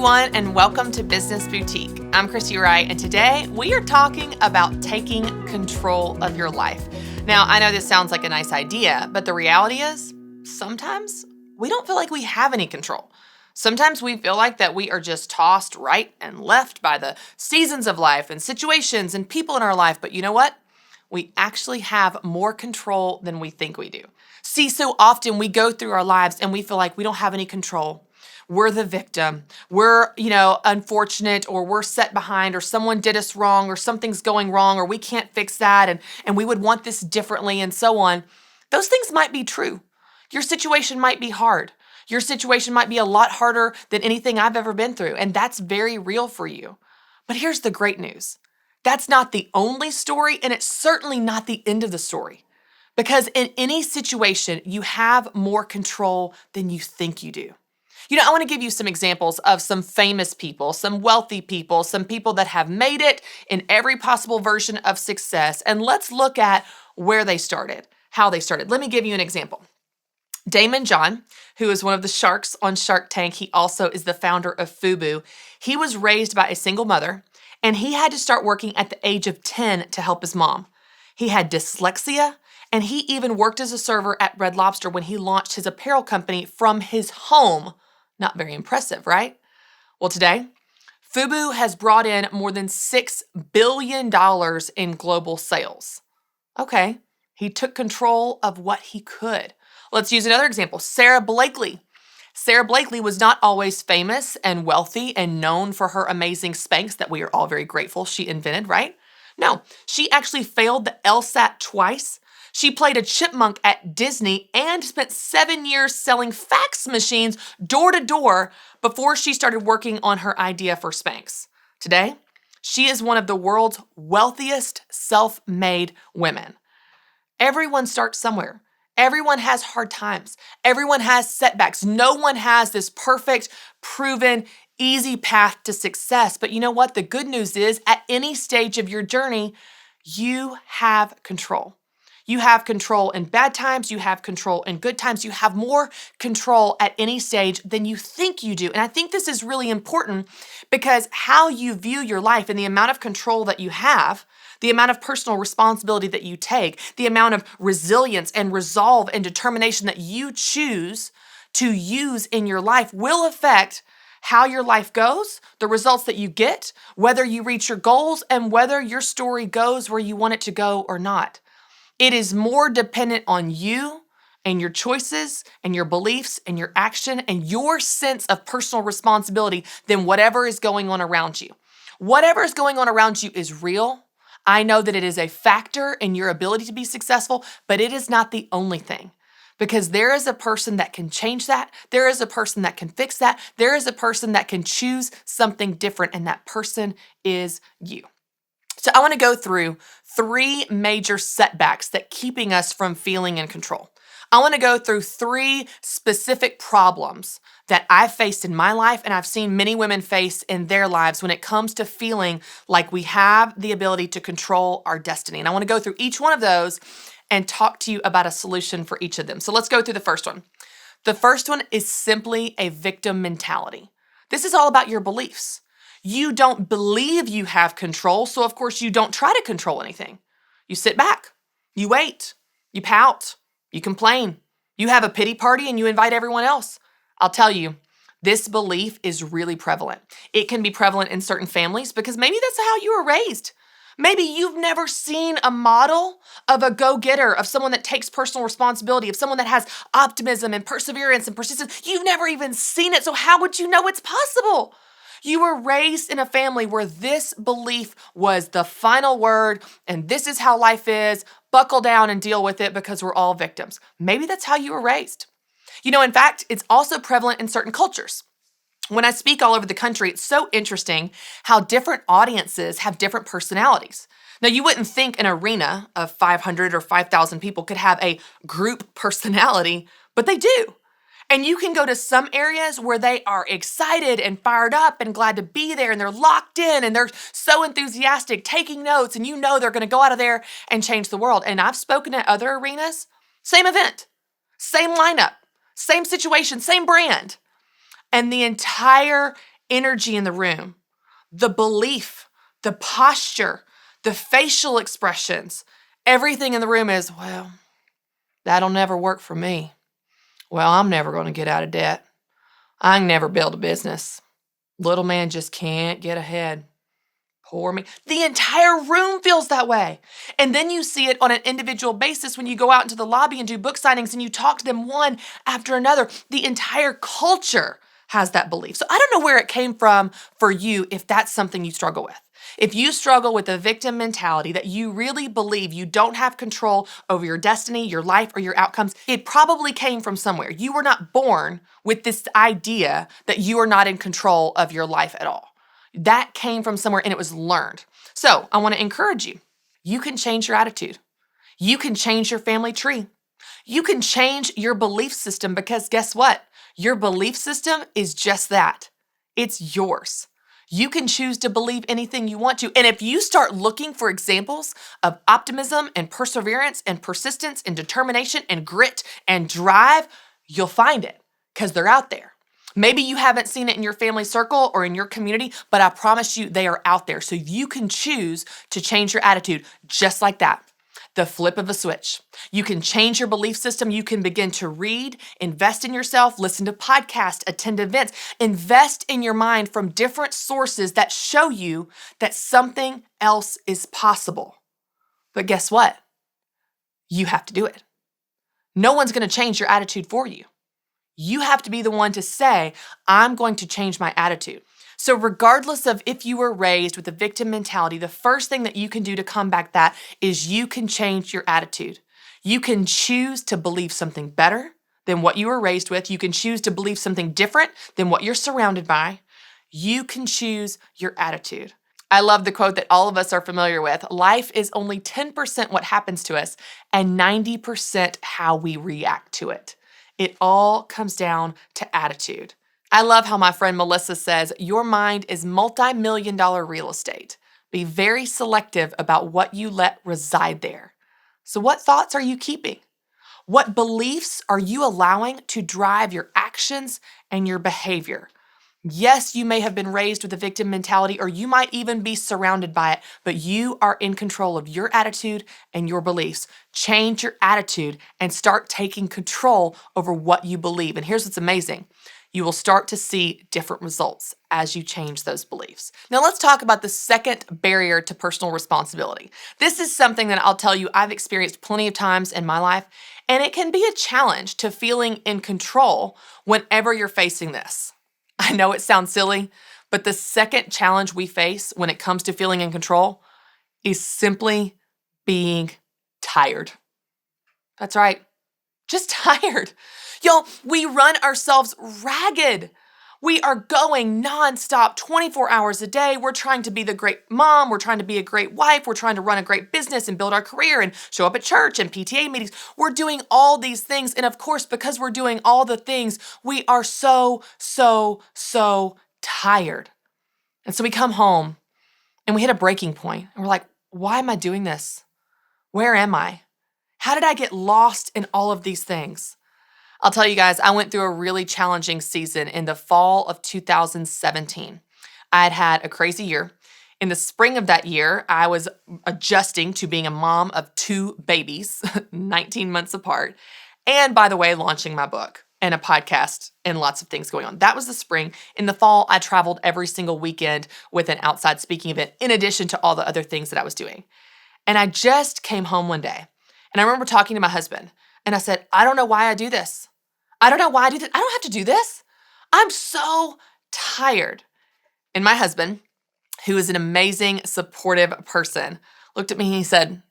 everyone, and welcome to Business Boutique. I'm Christy, Wright, and today we are talking about taking control of your life. Now, I know this sounds like a nice idea, but the reality is sometimes we don't feel like we have any control. Sometimes we feel like that we are just tossed right and left by the seasons of life and situations and people in our life. But you know what? We actually have more control than we think we do. See, so often we go through our lives and we feel like we don't have any control. We're the victim. We're, unfortunate, or we're set behind, or someone did us wrong, or something's going wrong, or we can't fix that, and we would want this differently, and so on. Those things might be true. Your situation might be hard. Your situation might be a lot harder than anything I've ever been through, and that's very real for you. But here's the great news. That's not the only story, and it's certainly not the end of the story. Because in any situation, you have more control than you think you do. I want to give you some examples of some famous people, some wealthy people, some people that have made it in every possible version of success. And let's look at where they started, how they started. Let me give you an example. Damon John, who is one of the sharks on Shark Tank, he also is the founder of FUBU. He was raised by a single mother, and he had to start working at the age of 10 to help his mom. He had dyslexia, and he even worked as a server at Red Lobster when he launched his apparel company from his home. Not very impressive, right? Well, today, FUBU has brought in more than $6 billion in global sales. Okay, he took control of what he could. Let's use another example, Sarah Blakely. Sarah Blakely was not always famous and wealthy and known for her amazing Spanx that we are all very grateful she invented, right? No, she actually failed the LSAT twice. She played a chipmunk at Disney and spent 7 years selling fax machines door to door before she started working on her idea for Spanx. Today, she is one of the world's wealthiest self-made women. Everyone starts somewhere. Everyone has hard times. Everyone has setbacks. No one has this perfect, proven, easy path to success. But you know what? The good news is at any stage of your journey, you have control. You have control in bad times. You have control in good times. You have more control at any stage than you think you do. And I think this is really important because how you view your life and the amount of control that you have, the amount of personal responsibility that you take, the amount of resilience and resolve and determination that you choose to use in your life will affect how your life goes, the results that you get, whether you reach your goals, and whether your story goes where you want it to go or not. It is more dependent on you and your choices and your beliefs and your action and your sense of personal responsibility than whatever is going on around you. Whatever is going on around you is real. I know that it is a factor in your ability to be successful, but it is not the only thing. Because there is a person that can change that. There is a person that can fix that. There is a person that can choose something different, and that person is you. So I want to go through 3 major setbacks that keeping us from feeling in control. I want to go through 3 specific problems that I've faced in my life and I've seen many women face in their lives when it comes to feeling like we have the ability to control our destiny. And I want to go through each one of those and talk to you about a solution for each of them. So let's go through the first one. The first one is simply a victim mentality. This is all about your beliefs. You don't believe you have control, so of course you don't try to control anything. You sit back, you wait, you pout, you complain, you have a pity party and you invite everyone else. I'll tell you, this belief is really prevalent. It can be prevalent in certain families because maybe that's how you were raised. Maybe you've never seen a model of a go-getter, of someone that takes personal responsibility, of someone that has optimism and perseverance and persistence. You've never even seen it, so how would you know it's possible? You were raised in a family where this belief was the final word, and this is how life is. Buckle down and deal with it because we're all victims. Maybe that's how you were raised. In fact, it's also prevalent in certain cultures. When I speak all over the country, it's so interesting how different audiences have different personalities. Now, you wouldn't think an arena of 500 or 5,000 people could have a group personality, but they do. And you can go to some areas where they are excited and fired up and glad to be there, and they're locked in and they're so enthusiastic, taking notes, and they're going to go out of there and change the world. And I've spoken at other arenas, same event, same lineup, same situation, same brand. And the entire energy in the room, the belief, the posture, the facial expressions, everything in the room is, well, that'll never work for me. Well, I'm never going to get out of debt. I can never build a business. Little man just can't get ahead. Poor me. The entire room feels that way. And then you see it on an individual basis when you go out into the lobby and do book signings and you talk to them one after another. The entire culture has that belief. So I don't know where it came from for you if that's something you struggle with. If you struggle with the victim mentality that you really believe you don't have control over your destiny, your life, or your outcomes, it probably came from somewhere. You were not born with this idea that you are not in control of your life at all. That came from somewhere and it was learned. So I want to encourage you. You can change your attitude. You can change your family tree. You can change your belief system because guess what? Your belief system is just that. It's yours. You can choose to believe anything you want to. And if you start looking for examples of optimism and perseverance and persistence and determination and grit and drive, you'll find it because they're out there. Maybe you haven't seen it in your family circle or in your community, but I promise you they are out there. So you can choose to change your attitude just like that. The flip of a switch. You can change your belief system. You can begin to read, invest in yourself, listen to podcasts, attend events, invest in your mind from different sources that show you that something else is possible. But guess what? You have to do it. No one's going to change your attitude for you. You have to be the one to say, I'm going to change my attitude. So regardless of if you were raised with a victim mentality, the first thing that you can do to combat that is you can change your attitude. You can choose to believe something better than what you were raised with. You can choose to believe something different than what you're surrounded by. You can choose your attitude. I love the quote that all of us are familiar with. Life is only 10% what happens to us and 90% how we react to it. It all comes down to attitude. I love how my friend Melissa says, your mind is multi-million-dollar real estate. Be very selective about what you let reside there. So what thoughts are you keeping? What beliefs are you allowing to drive your actions and your behavior? Yes, you may have been raised with a victim mentality, or you might even be surrounded by it, but you are in control of your attitude and your beliefs. Change your attitude and start taking control over what you believe. And here's what's amazing. You will start to see different results as you change those beliefs. Now let's talk about the second barrier to personal responsibility. This is something that I'll tell you I've experienced plenty of times in my life, and it can be a challenge to feeling in control whenever you're facing this. I know it sounds silly, but the second challenge we face when it comes to feeling in control is simply being tired. That's right, just tired. Y'all, we run ourselves ragged. We are going nonstop 24 hours a day. We're trying to be the great mom. We're trying to be a great wife. We're trying to run a great business and build our career and show up at church and PTA meetings. We're doing all these things. And of course, because we're doing all the things, we are so tired. And so we come home and we hit a breaking point and we're like, why am I doing this? Where am I? How did I get lost in all of these things? I'll tell you guys, I went through a really challenging season in the fall of 2017. I had had a crazy year. In the spring of that year, I was adjusting to being a mom of 2 babies, 19 months apart, and by the way, launching my book and a podcast and lots of things going on. That was the spring. In the fall, I traveled every single weekend with an outside speaking event, in addition to all the other things that I was doing. And I just came home one day, and I remember talking to my husband, and I said, I don't know why I do this. I don't know why I do this. I don't have to do this. I'm so tired. And my husband, who is an amazing, supportive person, looked at me and he said,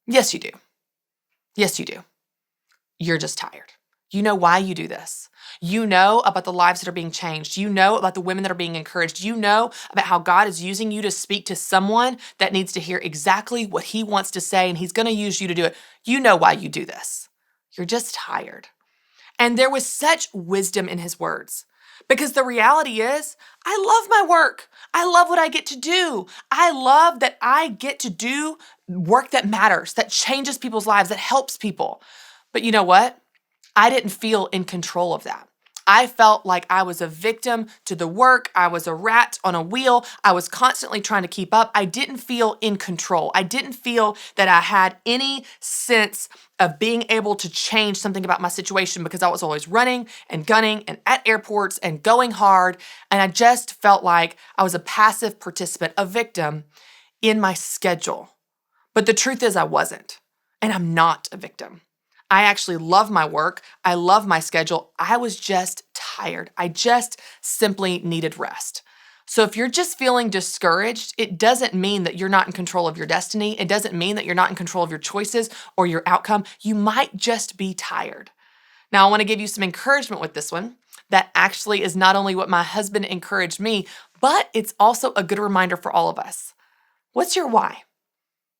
yes, you do. Yes, you do. You're just tired. You know why you do this. You know about the lives that are being changed. You know about the women that are being encouraged. You know about how God is using you to speak to someone that needs to hear exactly what he wants to say, and he's going to use you to do it. You know why you do this. You're just tired. And there was such wisdom in his words, because the reality is, I love my work. I love what I get to do. I love that I get to do work that matters, that changes people's lives, that helps people. But you know what? I didn't feel in control of that. I felt like I was a victim to the work. I was a rat on a wheel. I was constantly trying to keep up. I didn't feel in control. I didn't feel that I had any sense of being able to change something about my situation because I was always running and gunning and at airports and going hard. And I just felt like I was a passive participant, a victim in my schedule. But the truth is I wasn't, and I'm not a victim. I actually love my work. I love my schedule. I was just tired. I just simply needed rest. So if you're just feeling discouraged, it doesn't mean that you're not in control of your destiny. It doesn't mean that you're not in control of your choices or your outcome. You might just be tired. Now, I want to give you some encouragement with this one. That actually is not only what my husband encouraged me, but it's also a good reminder for all of us. What's your why?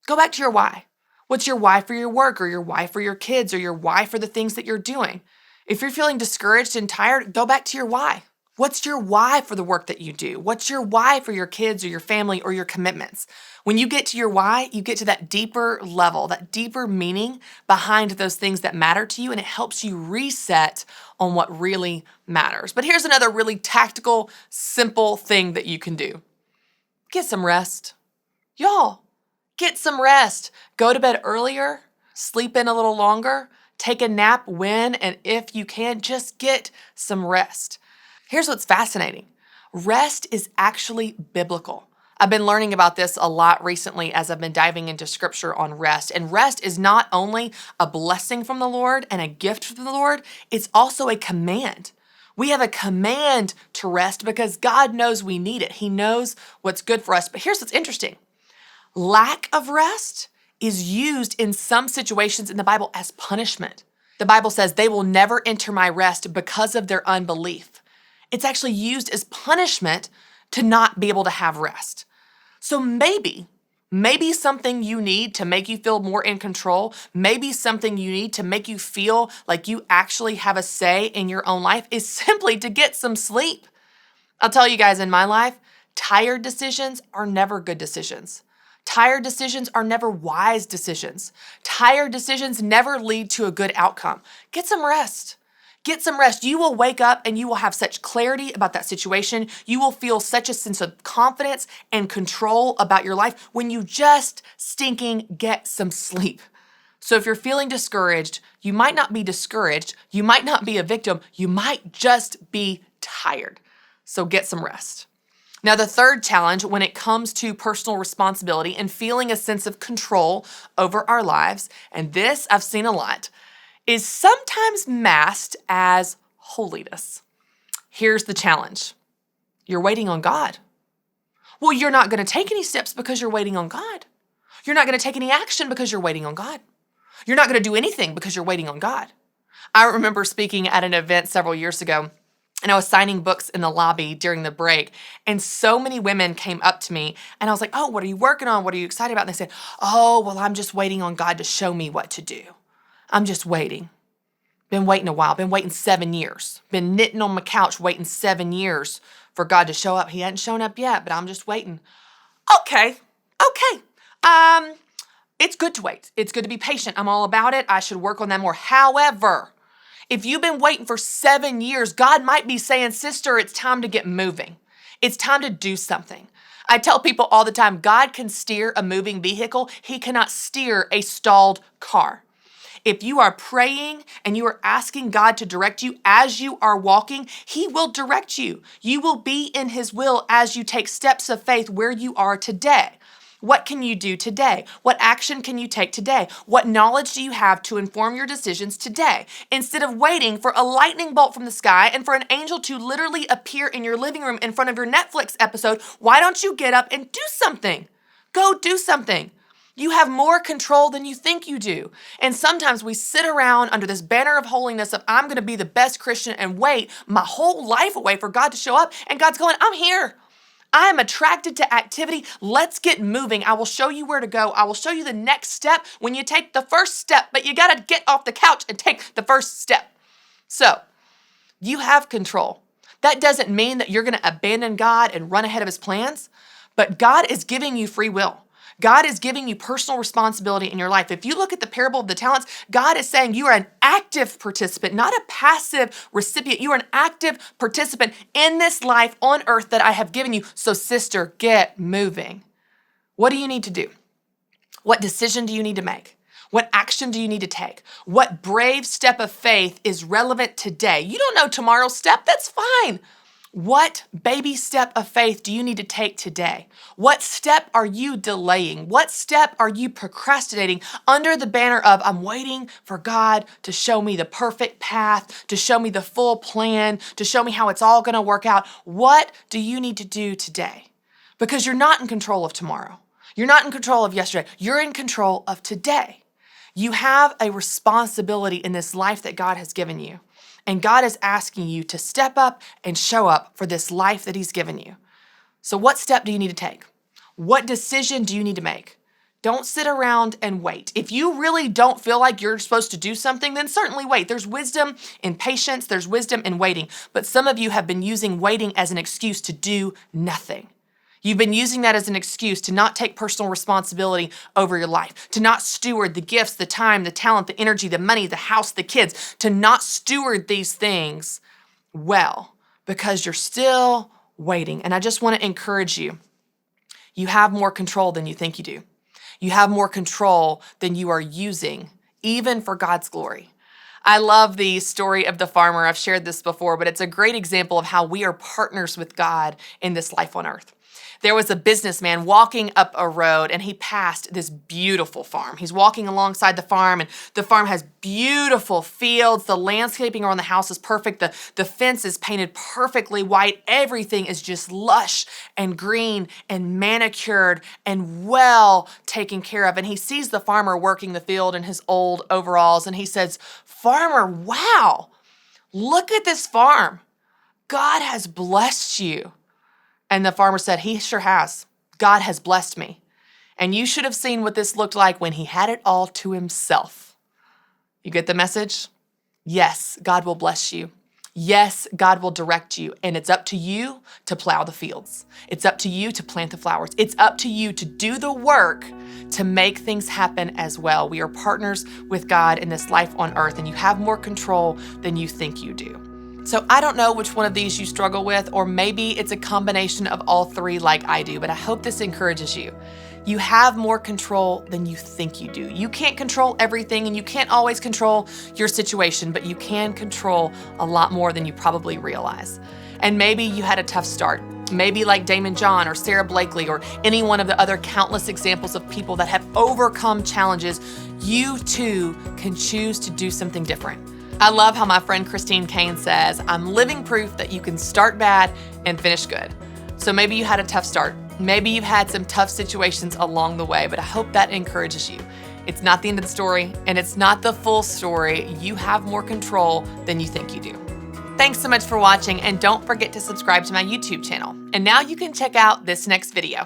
Go back to your why. What's your why for your work or your why for your kids or your why for the things that you're doing? If you're feeling discouraged and tired, go back to your why. What's your why for the work that you do? What's your why for your kids or your family or your commitments? When you get to your why, you get to that deeper level, that deeper meaning behind those things that matter to you, and it helps you reset on what really matters. But here's another really tactical, simple thing that you can do. Get some rest. Y'all, get some rest. Go to bed earlier, sleep in a little longer, take a nap when and if you can, just get some rest. Here's what's fascinating. Rest is actually biblical. I've been learning about this a lot recently as I've been diving into scripture on rest. And rest is not only a blessing from the Lord and a gift from the Lord, it's also a command. We have a command to rest because God knows we need it. He knows what's good for us. But here's what's interesting. Lack of rest is used in some situations in the Bible as punishment. The Bible says they will never enter my rest because of their unbelief. It's actually used as punishment to not be able to have rest. So maybe something you need to make you feel more in control, maybe something you need to make you feel like you actually have a say in your own life is simply to get some sleep. I'll tell you guys, in my life, tired decisions are never good decisions. Tired decisions are never wise decisions. Tired decisions never lead to a good outcome. Get some rest. Get some rest. You will wake up and you will have such clarity about that situation. You will feel such a sense of confidence and control about your life when you just stinking get some sleep. So if you're feeling discouraged, you might not be discouraged. You might not be a victim. You might just be tired. So get some rest. Now, the third challenge when it comes to personal responsibility and feeling a sense of control over our lives, and this I've seen a lot, is sometimes masked as holiness. Here's the challenge. You're waiting on God. Well, you're not going to take any steps because you're waiting on God. You're not going to take any action because you're waiting on God. You're not going to do anything because you're waiting on God. I remember speaking at an event several years ago, and I was signing books in the lobby during the break, and so many women came up to me, and I was like, oh, what are you working on? What are you excited about? And they said, oh, well, I'm just waiting on God to show me what to do. I'm just waiting. Been waiting a while. Been waiting 7 years. Been knitting on my couch waiting 7 years for God to show up. He hadn't shown up yet, but I'm just waiting. Okay. It's good to wait. It's good to be patient. I'm all about it. I should work on that more. However, if you've been waiting for 7 years, God might be saying, sister, it's time to get moving. It's time to do something. I tell people all the time, God can steer a moving vehicle. He cannot steer a stalled car. If you are praying and you are asking God to direct you as you are walking, He will direct you. You will be in His will as you take steps of faith where you are today. What can you do today? What action can you take today? What knowledge do you have to inform your decisions today? Instead of waiting for a lightning bolt from the sky and for an angel to literally appear in your living room in front of your Netflix episode, why don't you get up and do something? Go do something. You have more control than you think you do. And sometimes we sit around under this banner of holiness of I'm going to be the best Christian and wait my whole life away for God to show up. And God's going, I'm here. I am attracted to activity. Let's get moving. I will show you where to go. I will show you the next step when you take the first step, but you got to get off the couch and take the first step. So you have control. That doesn't mean that you're going to abandon God and run ahead of His plans, but God is giving you free will. God is giving you personal responsibility in your life. If you look at the parable of the talents, God is saying you are an active participant, not a passive recipient. You are an active participant in this life on earth that I have given you. So sister, get moving. What do you need to do? What decision do you need to make? What action do you need to take? What brave step of faith is relevant today? You don't know tomorrow's step. That's fine. What baby step of faith do you need to take today? What step are you delaying? What step are you procrastinating under the banner of, I'm waiting for God to show me the perfect path, to show me the full plan, to show me how it's all going to work out? What do you need to do today? Because you're not in control of tomorrow. You're not in control of yesterday. You're in control of today. You have a responsibility in this life that God has given you. And God is asking you to step up and show up for this life that He's given you. So what step do you need to take? What decision do you need to make? Don't sit around and wait. If you really don't feel like you're supposed to do something, then certainly wait. There's wisdom in patience. There's wisdom in waiting. But some of you have been using waiting as an excuse to do nothing. You've been using that as an excuse to not take personal responsibility over your life, to not steward the gifts, the time, the talent, the energy, the money, the house, the kids, to not steward these things well because you're still waiting. And I just want to encourage you. You have more control than you think you do. You have more control than you are using, even for God's glory. I love the story of the farmer. I've shared this before, but it's a great example of how we are partners with God in this life on earth. There was a businessman walking up a road and he passed this beautiful farm. He's walking alongside the farm and the farm has beautiful fields. The landscaping around the house is perfect. The fence is painted perfectly white. Everything is just lush and green and manicured and well taken care of. And he sees the farmer working the field in his old overalls and he says, "Farmer, wow, look at this farm. God has blessed you." And the farmer said, "He sure has. God has blessed me. And you should have seen what this looked like when he had it all to himself." You get the message? Yes, God will bless you. Yes, God will direct you. And it's up to you to plow the fields. It's up to you to plant the flowers. It's up to you to do the work to make things happen as well. We are partners with God in this life on earth, and you have more control than you think you do. So I don't know which one of these you struggle with, or maybe it's a combination of all three like I do, but I hope this encourages you. You have more control than you think you do. You can't control everything and you can't always control your situation, but you can control a lot more than you probably realize. And maybe you had a tough start. Maybe like Damon John or Sarah Blakely or any one of the other countless examples of people that have overcome challenges, you too can choose to do something different. I love how my friend Christine Kane says, "I'm living proof that you can start bad and finish good." So maybe you had a tough start. Maybe you've had some tough situations along the way, but I hope that encourages you. It's not the end of the story, and it's not the full story. You have more control than you think you do. Thanks so much for watching, and don't forget to subscribe to my YouTube channel. And now you can check out this next video.